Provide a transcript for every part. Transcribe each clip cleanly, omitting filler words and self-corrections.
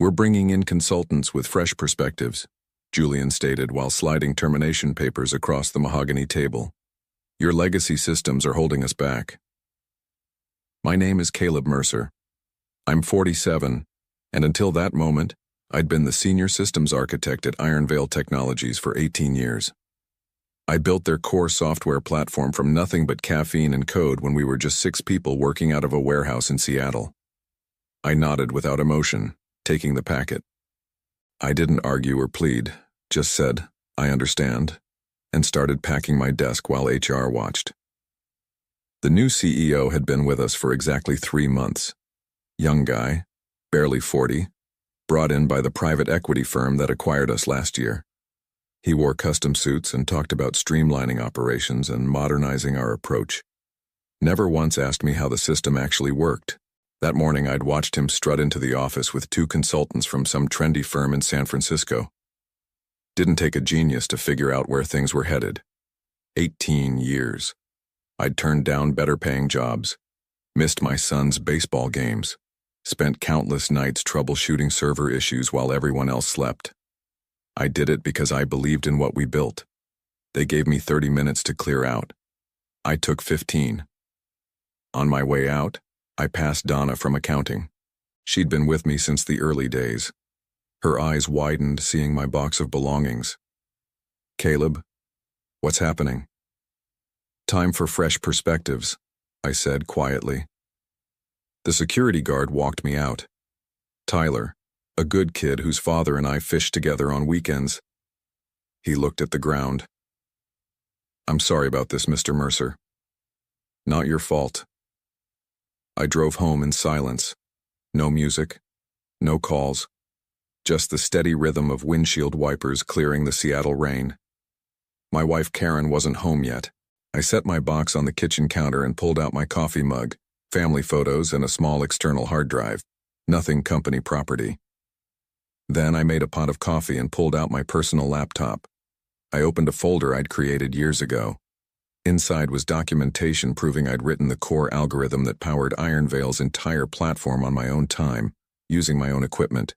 We're bringing in consultants with fresh perspectives, Julian stated while sliding termination papers across the mahogany table. Your legacy systems are holding us back. My name is Caleb Mercer. I'm 47, and until that moment, I'd been the senior systems architect at Iron Veil Technologies for 18 years. I built their core software platform from nothing but caffeine and code when we were just 6 people working out of a warehouse in Seattle. I nodded without emotion, taking the packet. I didn't argue or plead, just said, "I understand," and started packing my desk while HR watched. The new CEO had been with us for exactly 3 months. Young guy, barely 40, brought in by the private equity firm that acquired us last year. He wore custom suits and talked about streamlining operations and modernizing our approach. Never once asked me how the system actually worked. That morning I'd watched him strut into the office with 2 consultants from some trendy firm in San Francisco. Didn't take a genius to figure out where things were headed. 18 years. I'd turned down better-paying jobs, missed my son's baseball games, spent countless nights troubleshooting server issues while everyone else slept. I did it because I believed in what we built. They gave me 30 minutes to clear out. I took 15. On my way out, I passed Donna from accounting. She'd been with me since the early days. Her eyes widened seeing my box of belongings. "Caleb, what's happening?" "Time for fresh perspectives," I said quietly. The security guard walked me out. Tyler, a good kid whose father and I fished together on weekends. He looked at the ground. "I'm sorry about this, Mr. Mercer." "Not your fault." I drove home in silence. No music, no calls, just the steady rhythm of windshield wipers clearing the Seattle rain. My wife Karen wasn't home yet. I set my box on the kitchen counter and pulled out my coffee mug, family photos, and a small external hard drive. Nothing company property. Then I made a pot of coffee and pulled out my personal laptop. I opened a folder I'd created years ago. Inside was documentation proving I'd written the core algorithm that powered Iron Veil's entire platform on my own time, using my own equipment.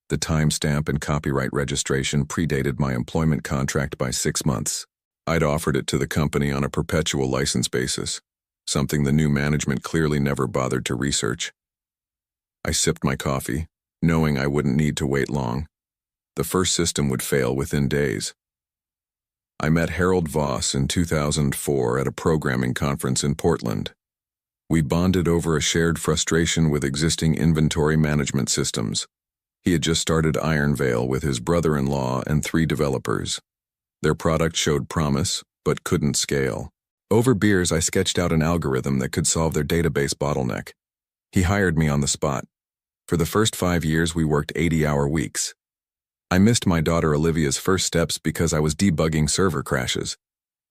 The timestamp and copyright registration predated my employment contract by 6 months. I'd offered it to the company on a perpetual license basis, something the new management clearly never bothered to research. I sipped my coffee, knowing I wouldn't need to wait long. The first system would fail within days. I met Harold Voss in 2004 at a programming conference in Portland. We bonded over a shared frustration with existing inventory management systems. He had just started Iron Veil with his brother-in-law and 3 developers. Their product showed promise, but couldn't scale. Over beers, I sketched out an algorithm that could solve their database bottleneck. He hired me on the spot. For the first 5 years, we worked 80-hour weeks. I missed my daughter Olivia's first steps because I was debugging server crashes.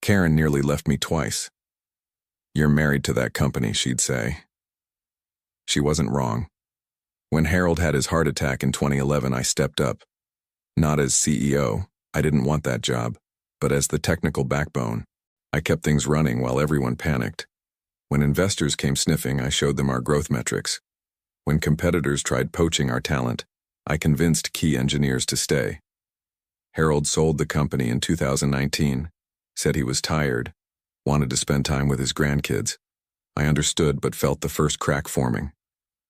Karen nearly left me twice. "You're married to that company," she'd say. She wasn't wrong. When Harold had his heart attack in 2011, I stepped up. Not as CEO, I didn't want that job, but as the technical backbone. I kept things running while everyone panicked. When investors came sniffing, I showed them our growth metrics. When competitors tried poaching our talent, I convinced key engineers to stay. Harold sold the company in 2019, said he was tired, wanted to spend time with his grandkids. I understood but felt the first crack forming.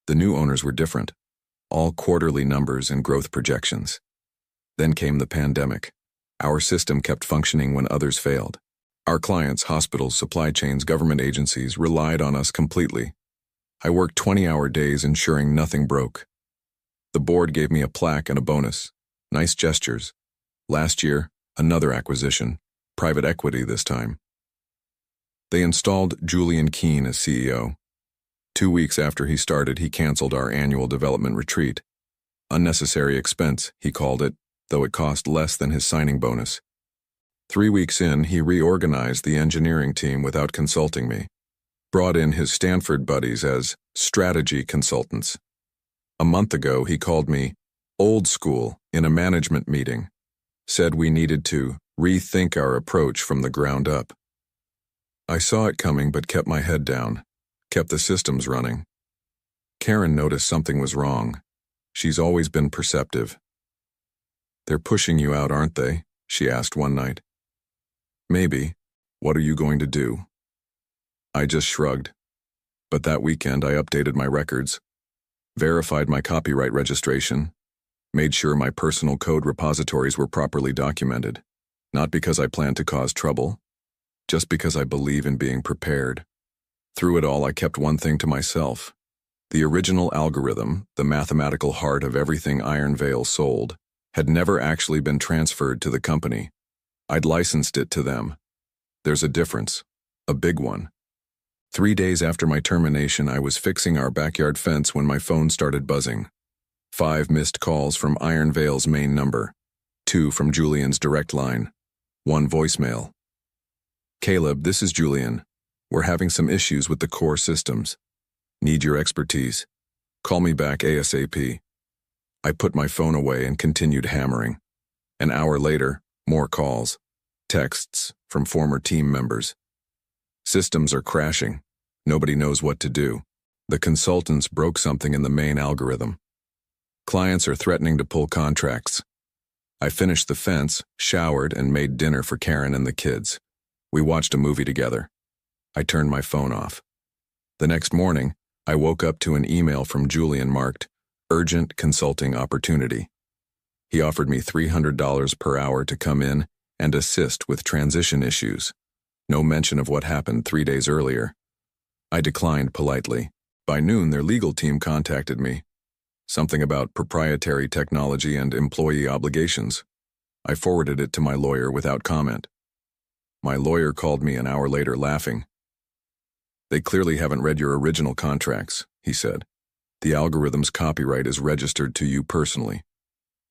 The new owners were different, all quarterly numbers and growth projections. Then came the pandemic. Our system kept functioning when others failed. Our clients, hospitals, supply chains, government agencies, relied on us completely. I worked 20-hour days ensuring nothing broke. The board gave me a plaque and a bonus. Nice gestures. Last year, another acquisition, private equity this time. They installed Julian Keene as CEO. 2 weeks after he started, he canceled our annual development retreat. Unnecessary expense, he called it, though it cost less than his signing bonus. 3 weeks in, he reorganized the engineering team without consulting me. Brought in his Stanford buddies as strategy consultants. A month ago, he called me old school in a management meeting. Said we needed to rethink our approach from the ground up. I saw it coming but kept my head down, kept the systems running. Karen noticed something was wrong. She's always been perceptive. "They're pushing you out, aren't they?" she asked one night. "Maybe. What are you going to do?" I just shrugged. But that weekend I updated my records, verified my copyright registration, made sure my personal code repositories were properly documented, not because I planned to cause trouble, just because I believe in being prepared. Through it all, I kept one thing to myself. The original algorithm, the mathematical heart of everything Iron Veil sold, had never actually been transferred to the company. I'd licensed it to them. There's a difference, a big one. 3 days after my termination, I was fixing our backyard fence when my phone started buzzing. 5 missed calls from Iron Veil's main number, 2 from Julian's direct line, 1 voicemail. "Caleb, this is Julian. We're having some issues with the core systems. Need your expertise. Call me back ASAP." I put my phone away and continued hammering. An hour later, more calls, texts from former team members. "Systems are crashing. Nobody knows what to do. The consultants broke something in the main algorithm. Clients are threatening to pull contracts." I finished the fence, showered, and made dinner for Karen and the kids. We watched a movie together. I turned my phone off. The next morning, I woke up to an email from Julian marked, "Urgent Consulting Opportunity." He offered me $300 per hour to come in and assist with transition issues. No mention of what happened 3 days earlier. I declined politely. By noon, their legal team contacted me. Something about proprietary technology and employee obligations. I forwarded it to my lawyer without comment. My lawyer called me an hour later laughing. "They clearly haven't read your original contracts," he said. "The algorithm's copyright is registered to you personally.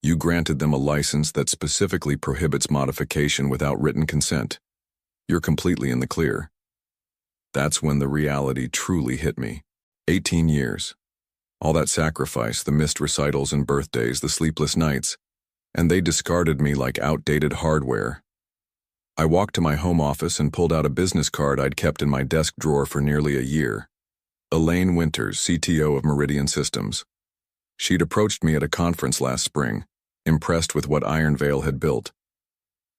You granted them a license that specifically prohibits modification without written consent. You're completely in the clear." That's when the reality truly hit me. 18 years. All that sacrifice, the missed recitals and birthdays, the sleepless nights, and they discarded me like outdated hardware. I walked to my home office and pulled out a business card I'd kept in my desk drawer for nearly a year. Elaine Winters, CTO of Meridian Systems. She'd approached me at a conference last spring, impressed with what Iron Veil had built.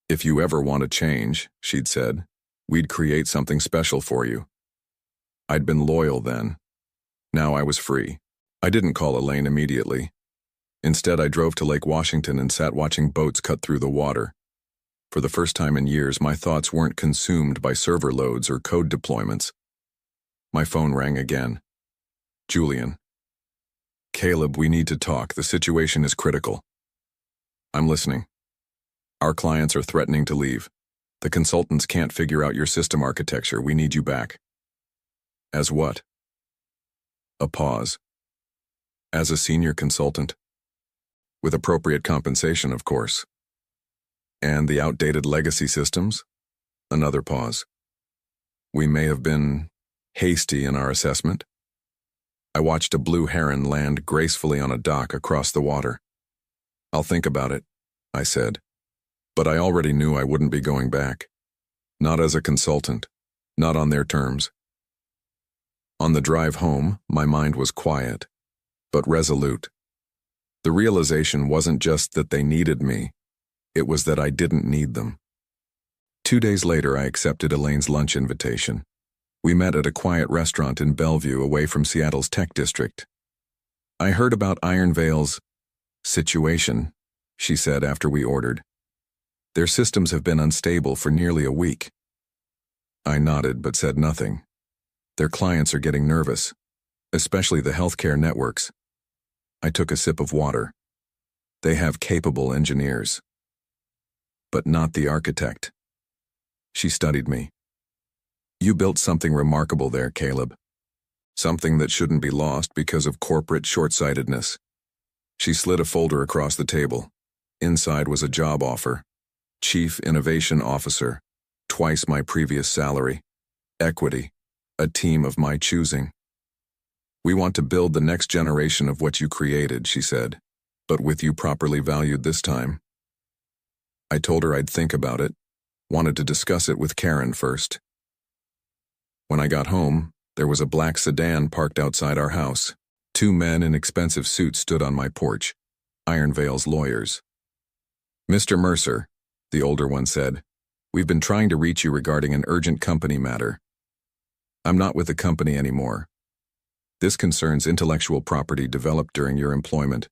"If you ever want to change," she'd said, "we'd create something special for you." I'd been loyal then. Now I was free. I didn't call Elaine immediately. Instead, I drove to Lake Washington and sat watching boats cut through the water. For the first time in years, my thoughts weren't consumed by server loads or code deployments. My phone rang again. "Julian." "Caleb, we need to talk. The situation is critical." "I'm listening." "Our clients are threatening to leave. The consultants can't figure out your system architecture. We need you back." "As what?" A pause. "As a senior consultant. With appropriate compensation, of course." "And the outdated legacy systems?" Another pause. "We may have been hasty in our assessment." I watched a blue heron land gracefully on a dock across the water. "I'll think about it," I said. But I already knew I wouldn't be going back. Not as a consultant. Not on their terms. On the drive home, my mind was quiet, but resolute. The realization wasn't just that they needed me. It was that I didn't need them. 2 days later, I accepted Elaine's lunch invitation. We met at a quiet restaurant in Bellevue, away from Seattle's tech district. "I heard about Iron Veil's situation," she said after we ordered. "Their systems have been unstable for nearly a week." I nodded but said nothing. "Their clients are getting nervous, especially the healthcare networks." I took a sip of water. "They have capable engineers, but not the architect." She studied me. "You built something remarkable there, Caleb. Something that shouldn't be lost because of corporate short-sightedness." She slid a folder across the table. Inside was a job offer. Chief Innovation Officer, twice my previous salary. Equity, a team of my choosing. "We want to build the next generation of what you created," she said, "but with you properly valued this time." I told her I'd think about it, wanted to discuss it with Karen first. When I got home, there was a black sedan parked outside our house. Two men in expensive suits stood on my porch, Iron Vale's lawyers. "Mr. Mercer," the older one said, "we've been trying to reach you regarding an urgent company matter. I'm not with the company anymore. This concerns intellectual property developed during your employment.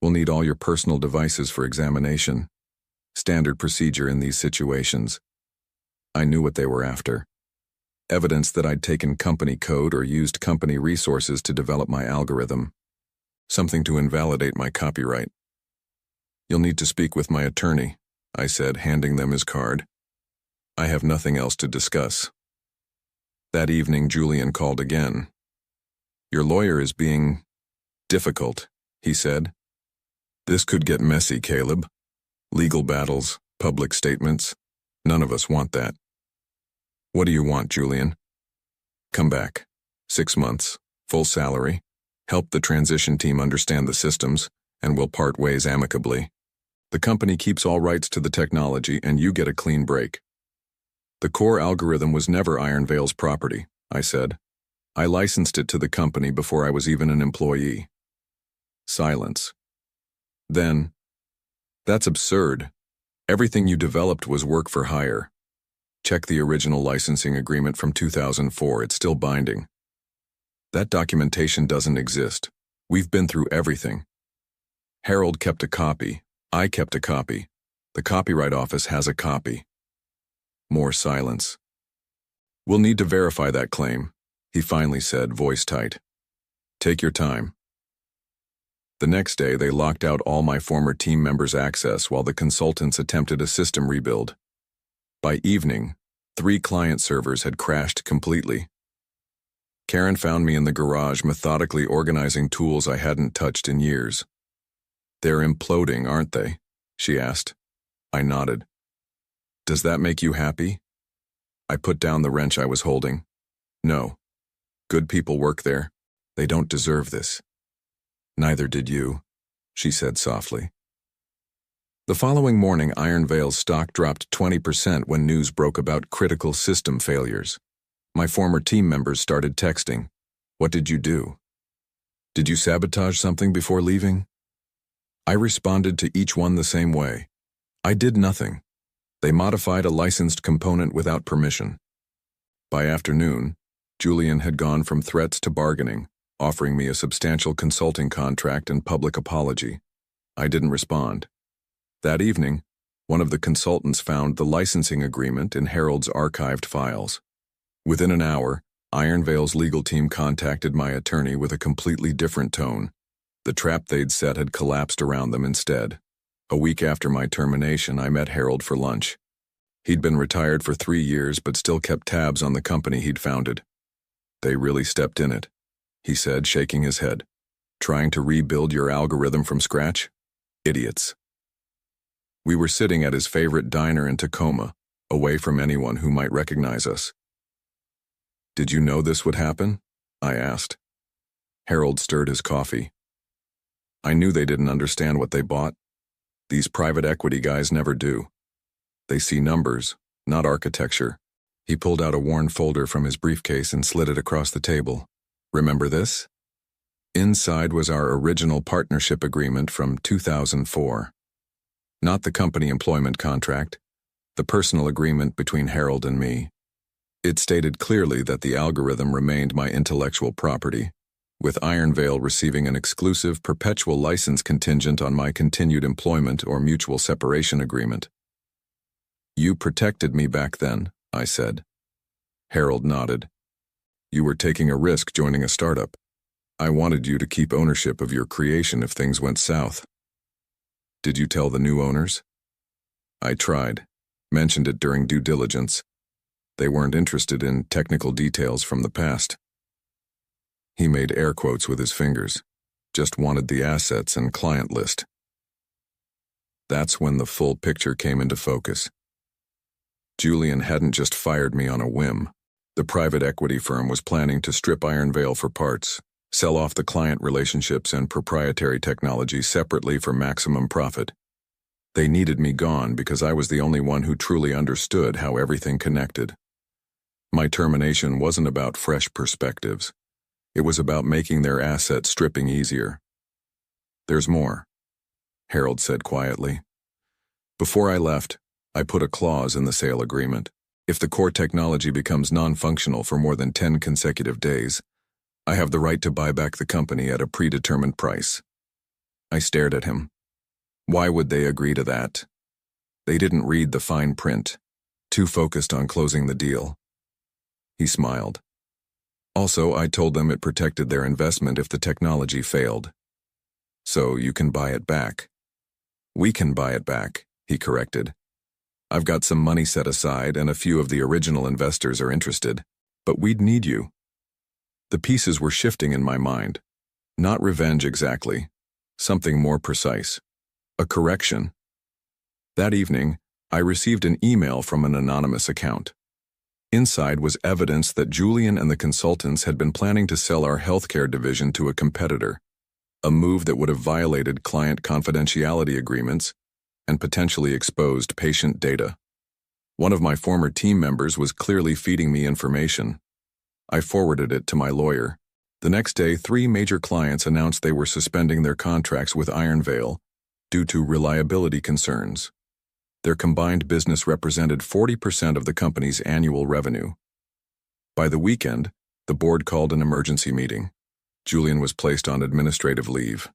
We'll need all your personal devices for examination. Standard procedure in these situations." I knew what they were after. Evidence that I'd taken company code or used company resources to develop my algorithm. Something to invalidate my copyright. "You'll need to speak with my attorney," I said, handing them his card. "I have nothing else to discuss." That evening, Julian called again. "Your lawyer is being difficult," he said. "This could get messy, Caleb. Legal battles, public statements. None of us want that." "What do you want, Julian?" "Come back. 6 months, full salary, help the transition team understand the systems, and we'll part ways amicably. The company keeps all rights to the technology, and you get a clean break." "The core algorithm was never Iron Vale's property," I said. "I licensed it to the company before I was even an employee." Silence. Then, "That's absurd. Everything you developed was work for hire. Check the original licensing agreement from 2004, it's still binding. That documentation doesn't exist. We've been through everything. Harold kept a copy. I kept a copy. The Copyright Office has a copy." More silence. "We'll need to verify that claim," he finally said, voice tight. "Take your time." The next day, they locked out all my former team members' access while the consultants attempted a system rebuild. By evening, 3 client servers had crashed completely. Karen found me in the garage methodically organizing tools I hadn't touched in years. "They're imploding, aren't they?" she asked. I nodded. "Does that make you happy?" I put down the wrench I was holding. "No. Good people work there. They don't deserve this." "Neither did you," she said softly. The following morning, Iron Vale's stock dropped 20% when news broke about critical system failures. My former team members started texting. "What did you do? Did you sabotage something before leaving?" I responded to each one the same way. I did nothing. They modified a licensed component without permission. By afternoon, Julian had gone from threats to bargaining, offering me a substantial consulting contract and public apology. I didn't respond. That evening, one of the consultants found the licensing agreement in Harold's archived files. Within an hour, Iron Vale's legal team contacted my attorney with a completely different tone. The trap they'd set had collapsed around them instead. A week after my termination, I met Harold for lunch. He'd been retired for 3 years but still kept tabs on the company he'd founded. "They really stepped in it," he said, shaking his head. "Trying to rebuild your algorithm from scratch? Idiots." We were sitting at his favorite diner in Tacoma, away from anyone who might recognize us. "Did you know this would happen?" I asked. Harold stirred his coffee. "I knew they didn't understand what they bought. These private equity guys never do. They see numbers, not architecture." He pulled out a worn folder from his briefcase and slid it across the table. "Remember this?" Inside was our original partnership agreement from 2004. Not the company employment contract, the personal agreement between Harold and me. It stated clearly that the algorithm remained my intellectual property, with Iron Vale receiving an exclusive perpetual license contingent on my continued employment or mutual separation agreement. "You protected me back then," I said. Harold nodded. "You were taking a risk joining a startup. I wanted you to keep ownership of your creation if things went south." "Did you tell the new owners?" "I tried. Mentioned it during due diligence. They weren't interested in technical details from the past." He made air quotes with his fingers. "Just wanted the assets and client list." That's when the full picture came into focus. Julian hadn't just fired me on a whim. The private equity firm was planning to strip Iron Vale for parts, sell off the client relationships and proprietary technology separately for maximum profit. They needed me gone because I was the only one who truly understood how everything connected. My termination wasn't about fresh perspectives. It was about making their asset stripping easier. "There's more," Harold said quietly. "Before I left, I put a clause in the sale agreement. If the core technology becomes non-functional for more than 10 consecutive days, I have the right to buy back the company at a predetermined price." I stared at him. Why would they agree to that? They didn't read the fine print, too focused on closing the deal. He smiled. "Also, I told them it protected their investment if the technology failed. So you can buy it back." "We can buy it back," he corrected. "I've got some money set aside and a few of the original investors are interested, but we'd need you." The pieces were shifting in my mind. Not revenge exactly. Something more precise. A correction. That evening, I received an email from an anonymous account. Inside was evidence that Julian and the consultants had been planning to sell our healthcare division to a competitor, a move that would have violated client confidentiality agreements and potentially exposed patient data. One of my former team members was clearly feeding me information. I forwarded it to my lawyer. The next day, 3 major clients announced they were suspending their contracts with Ironvale due to reliability concerns. Their combined business represented 40% of the company's annual revenue. By the weekend, the board called an emergency meeting. Julian was placed on administrative leave.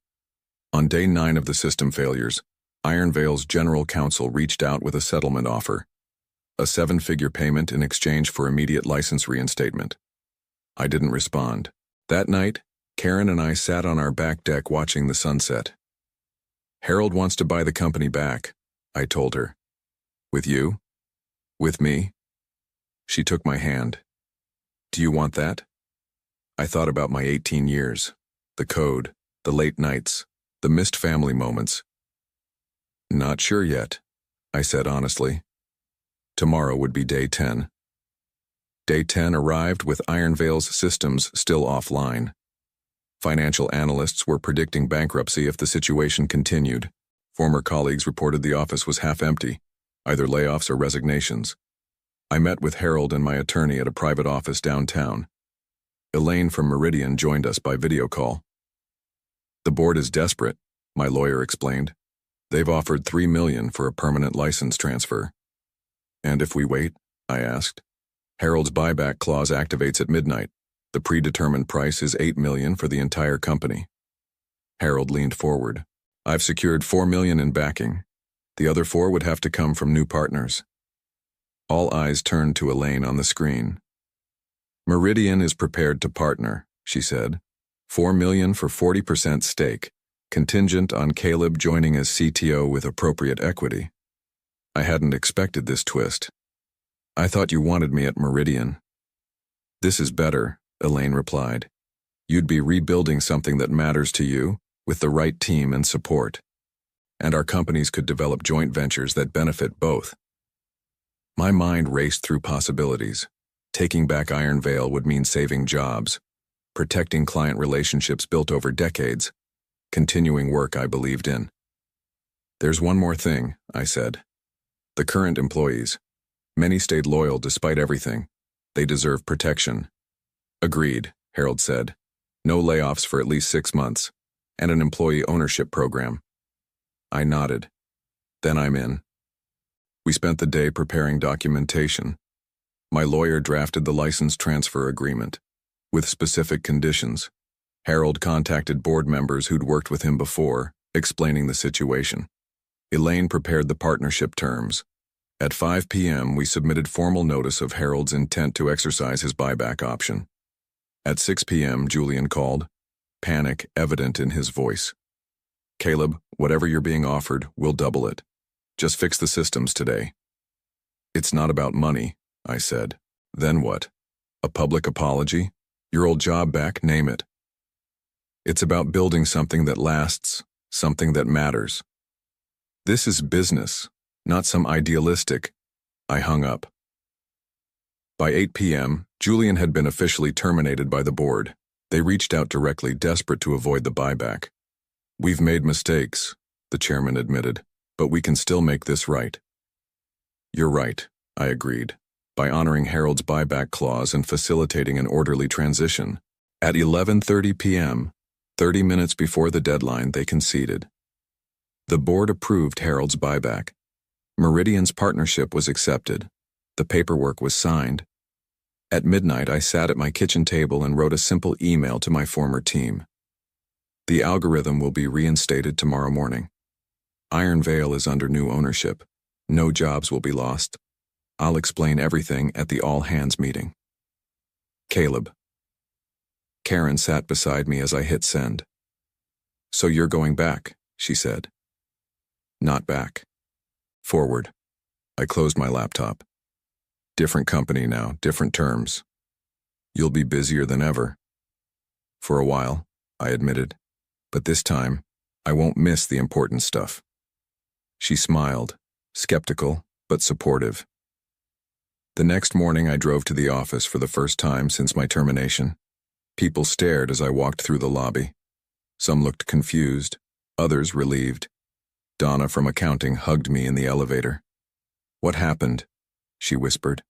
On day 9 of the system failures, Ironvale's general counsel reached out with a settlement offer, a 7-figure payment in exchange for immediate license reinstatement. I didn't respond. That night, Karen and I sat on our back deck watching the sunset. "Harold wants to buy the company back," I told her. "With you? With me?" She took my hand. "Do you want that?" I thought about my 18 years, the code, the late nights, the missed family moments. "Not sure yet," I said honestly. Tomorrow would be day 10. Day 10 arrived with Ironvale's systems still offline. Financial analysts were predicting bankruptcy if the situation continued. Former colleagues reported the office was half empty, either layoffs or resignations. I met with Harold and my attorney at a private office downtown. Elaine from Meridian joined us by video call. "The board is desperate," my lawyer explained. "They've offered $3 million for a permanent license transfer." "And if we wait?" I asked. "Harold's buyback clause activates at midnight. The predetermined price is $8 million for the entire company." Harold leaned forward. "I've secured $4 million in backing. The other 4 would have to come from new partners." All eyes turned to Elaine on the screen. "Meridian is prepared to partner," she said. $4 million for 40% stake, contingent on Caleb joining as CTO with appropriate equity. I hadn't expected this twist. "I thought you wanted me at Meridian." "This is better," Elaine replied. "You'd be rebuilding something that matters to you, with the right team and support. And our companies could develop joint ventures that benefit both." My mind raced through possibilities. Taking back Ironvale would mean saving jobs, protecting client relationships built over decades, continuing work I believed in. "There's one more thing," I said. "The current employees. Many stayed loyal despite everything. They deserve protection." "Agreed," Harold said. "No layoffs for at least 6 months, and an employee ownership program." I nodded. "Then I'm in." We spent the day preparing documentation. My lawyer drafted the license transfer agreement, with specific conditions. Harold contacted board members who'd worked with him before, explaining the situation. Elaine prepared the partnership terms. At 5 p.m., we submitted formal notice of Harold's intent to exercise his buyback option. At 6 p.m., Julian called, panic evident in his voice. "Caleb, whatever you're being offered, we'll double it. Just fix the systems today." "It's not about money," I said. "Then what? A public apology? Your old job back, name it." "It's about building something that lasts, something that matters. This is business, not some idealistic." I hung up. By 8 p.m., Julian had been officially terminated by the board. They reached out directly, desperate to avoid the buyback. "We've made mistakes," the chairman admitted, "but we can still make this right." "You're right," I agreed. "By honoring Harold's buyback clause and facilitating an orderly transition, At 11:30 p.m., 30 minutes before the deadline, they conceded. The board approved Harold's buyback. Meridian's partnership was accepted. The paperwork was signed. At midnight, I sat at my kitchen table and wrote a simple email to my former team. The algorithm will be reinstated tomorrow morning. Iron Veil is under new ownership. No jobs will be lost. I'll explain everything at the all-hands meeting. Caleb. Karen sat beside me as I hit send. So you're going back, she said. Not back. Forward. I closed my laptop. Different company now, different terms. You'll be busier than ever. For a while, I admitted. But this time, I won't miss the important stuff. She smiled, skeptical but supportive. The next morning, I drove to the office for the first time since my termination. People stared as I walked through the lobby. Some looked confused, others relieved. Donna from accounting hugged me in the elevator. What happened? She whispered.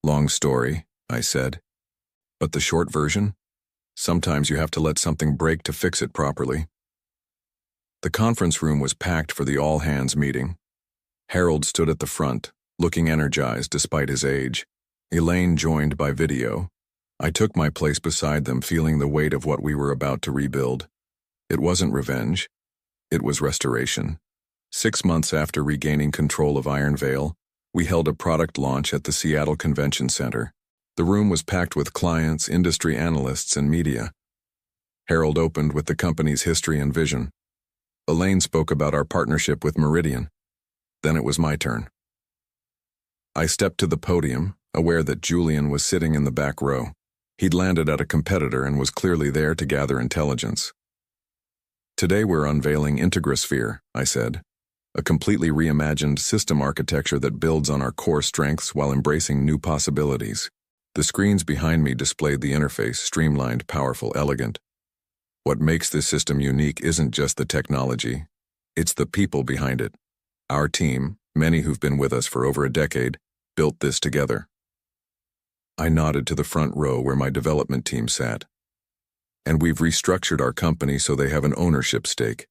Long story, I said. But the short version? Sometimes you have to let something break to fix it properly. The conference room was packed for the all-hands meeting. Harold stood at the front, looking energized despite his age. Elaine joined by video. I took my place beside them, feeling the weight of what we were about to rebuild. It wasn't revenge. It was restoration. 6 months after regaining control of Iron Veil, we held a product launch at the Seattle Convention Center. The room was packed with clients, industry analysts, and media. Harold opened with the company's history and vision. Elaine spoke about our partnership with Meridian. Then it was my turn. I stepped to the podium, aware that Julian was sitting in the back row. He'd landed at a competitor and was clearly there to gather intelligence. Today we're unveiling Integrasphere, I said, a completely reimagined system architecture that builds on our core strengths while embracing new possibilities. The screens behind me displayed the interface, streamlined, powerful, elegant. What makes this system unique isn't just the technology, it's the people behind it. Our team, many who've been with us for over a decade, built this together. I nodded to the front row where my development team sat. And we've restructured our company so they have an ownership stake.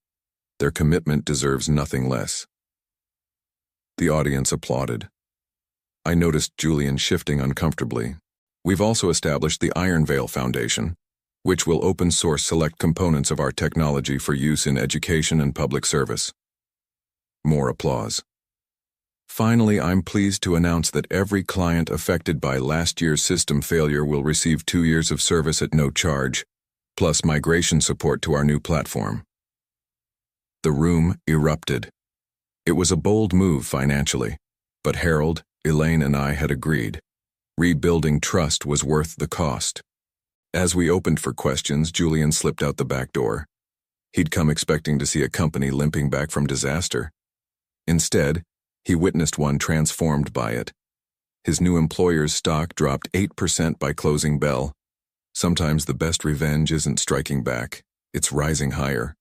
Their commitment deserves nothing less. The audience applauded. I noticed Julian shifting uncomfortably. We've also established the Iron Veil Foundation, which will open source select components of our technology for use in education and public service. More applause. Finally, I'm pleased to announce that every client affected by last year's system failure will receive 2 years of service at no charge, plus migration support to our new platform. The room erupted. It was a bold move financially, but Harold, Elaine, and I had agreed. Rebuilding trust was worth the cost. As we opened for questions, Julian slipped out the back door. He'd come expecting to see a company limping back from disaster. Instead, he witnessed one transformed by it. His new employer's stock dropped 8% by closing bell. Sometimes the best revenge isn't striking back, it's rising higher.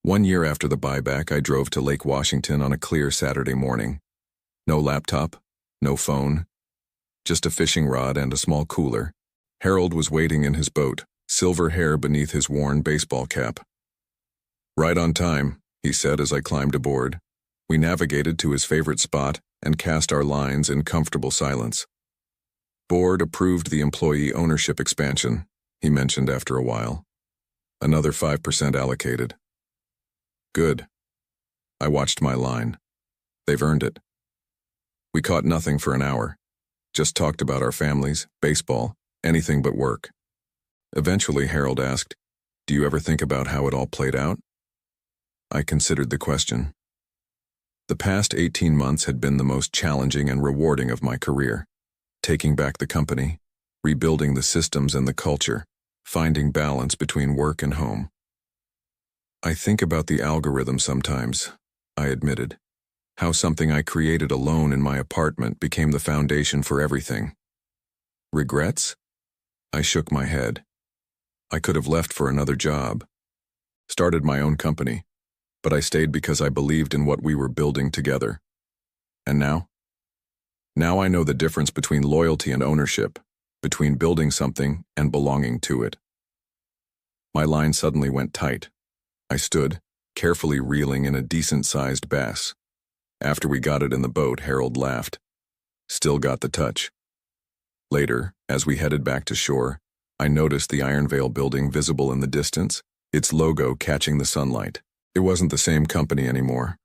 1 year after the buyback, I drove to Lake Washington on a clear Saturday morning. No laptop, no phone, just a fishing rod and a small cooler. Harold was waiting in his boat, silver hair beneath his worn baseball cap. Right on time, he said as I climbed aboard. We navigated to his favorite spot and cast our lines in comfortable silence. Board approved the employee ownership expansion, he mentioned after a while. Another 5% allocated. Good. I watched my line. They've earned it. We caught nothing for an hour. Just talked about our families, baseball, anything but work. Eventually, Harold asked, "Do you ever think about how it all played out?" I considered the question. The past 18 months had been the most challenging and rewarding of my career. Taking back the company, rebuilding the systems and the culture, finding balance between work and home. I think about the algorithm sometimes, I admitted. How something I created alone in my apartment became the foundation for everything. Regrets? I shook my head. I could have left for another job. Started my own company, but I stayed because I believed in what we were building together. And now? Now I know the difference between loyalty and ownership. between building something and belonging to it. My line suddenly went tight. I stood, carefully reeling in a decent-sized bass. After we got it in the boat, Harold laughed. Still got the touch. Later, as we headed back to shore, I noticed the Ironvale building visible in the distance, its logo catching the sunlight. It wasn't the same company anymore.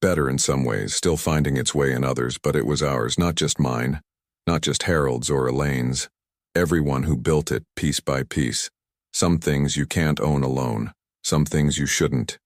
Better in some ways, still finding its way in others, but it was ours, not just mine, not just Harold's or Elaine's. Everyone who built it, piece by piece. Some things you can't own alone. Some things you shouldn't.